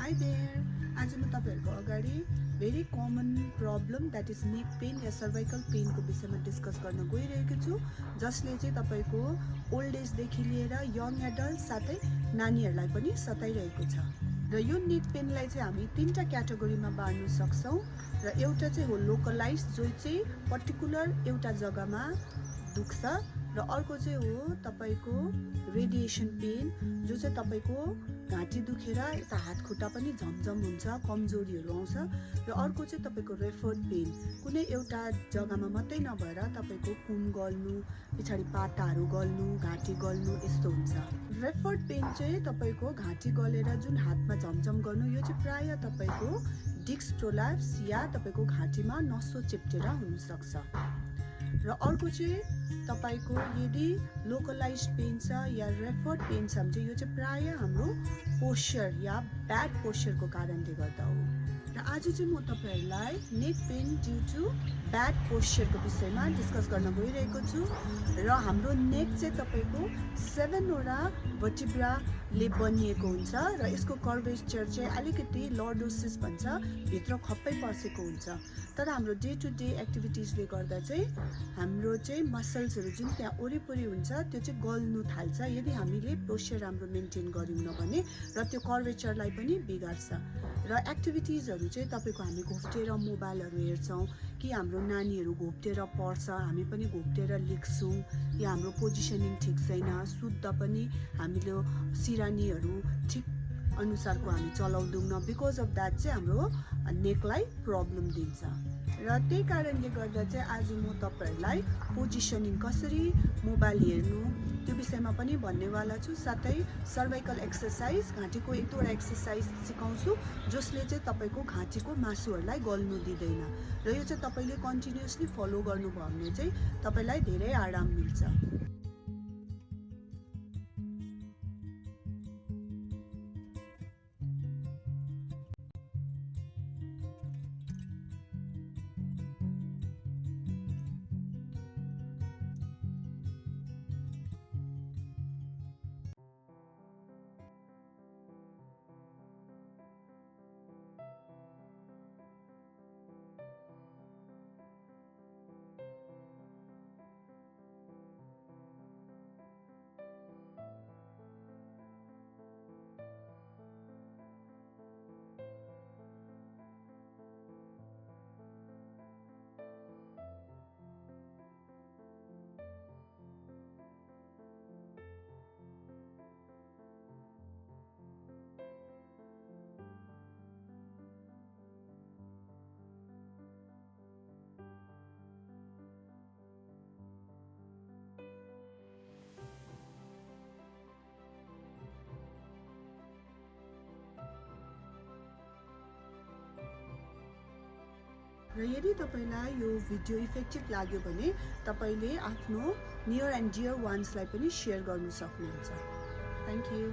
Hi there. आज म तपाईहरुको अगाडि very common problem that is neck pain या सर्वाइकल पेन को विषयमा डिस्कस गर्न गइरहेको छु, जसले चाहिँ तपाईको ओल्ड एज देखि लिएर यङ एडल्ट साथै नानीहरुलाई पनि सताइरहेको छ। र यो नेक पेनलाई चाहिँ हामी तीनटा क्याटेगोरीमा बाँड्न सक्छौं। र एउटा चाहिँ हो लोकलाइज, जो चाहिँ पर्टिकुलर एउटा जग्गामा दुख्छ, र अर्को चाहिँ हो तपाईको रेडिएसन पेन, जो चाहिँ तपाईको घाँटी दुखेर यता हात खुट्टा पनि झमझम हुन्छ, कमजोरीहरु आउँछ। र अर्को चाहिँ तपाईको रेफर्ड पेन, कुनै एउटा जग्गामा मात्रै नभएर तपाईको कुन गल्नु, पछाडी पाताहरु गल्नु, घाँटी गल्नु यस्तो हुन्छ। रेफर्ड पेन चाहिँ तपाईको घाँटी गलेर जुन हातमा झमझम गर्नु, यो चाहिँ प्राय तपाईको डिस्क प्रोल्याप्स या तपाईको घाँटीमा नसो चेप्टेर हुन सक्छ। र अर्को चाहिँ तपाईको यदि लोकलाइज्ड पेन छ या रेफर्ड पेन छ भने चाहिँ यो चाहिँ प्राय हाम्रो पोस्चर या ब्याड पोस्चरको कारणले गर्दा हो। र आज चाहिँ म तपाईहरुलाई neck pain due to bad पोस्चरको विषयमा डिस्कस गर्न गइरहेको छु। र हाम्रो नेक चाहिँ तपाईको 7 वटा भर्टिब्रा ले बनिएको हुन्छ, र यसको कर्वेचर चाहिँ अलिकति लर्डोसिस भन्छ, भित्र खप्पै पसेको हुन्छ। तर हाम्रो डे टु डे एक्टिभिटिजले गर्दा चाहिँ हाम्रो चाहिँ मसल्सहरु जुन त्यहाँ वरिपरि हुन्छ त्यो चाहिँ गल्नु थाल्छ यदि हामीले पोस्चर राम्रो मेन्टेन गरिउन भने, र त्यो कर्वेचरलाई पनि बिगार्छ। र एक्टिभिटिजहरु चाहिँ तपाईको हामी घोप्टेर मोबाइलहरु हेर्छौं कि हाम्रो नानीहरु घोप्टेर पढ्छ, हामी पनि घोप्टेर लेख्छौं, या हाम्रो पोजिसनिङ ठीक छैन, शुद्ध पनि हामीले सिरानीहरु ठीक अनुसारको हामी चलाउँदैनौं। बिकज अफ दैट चाहिँ हाम्रो नेकलाई प्रब्लम दिन्छ। र त्यही कारणले गर्दा चाहिँ आज म तपाईहरुलाई पोजिसनिङ कसरी मोबाइल हेर्नु त्यो विषयमा पनि भन्नेवाला छु। साथै सर्वाइकल एक्सरसाइज, घाँटीको एक दुईवटा एक्सरसाइज सिकाउँछु, जसले चाहिँ तपाईको घाँटीको मासुहरुलाई गल्नु दिदैन। र यो चाहिँ तपाईले कन्टिन्युअसली फलो गर्नुभयो भने चाहिँ तपाईलाई धेरै आराम मिल्छ। र यदि तपाईलाई यो भिडियो इफेक्टिभ लाग्यो भने तपाईले आफ्नो नियर एन्ड डियर वान्सलाई पनि शेयर गर्न सक्नुहुन्छ। Thank you.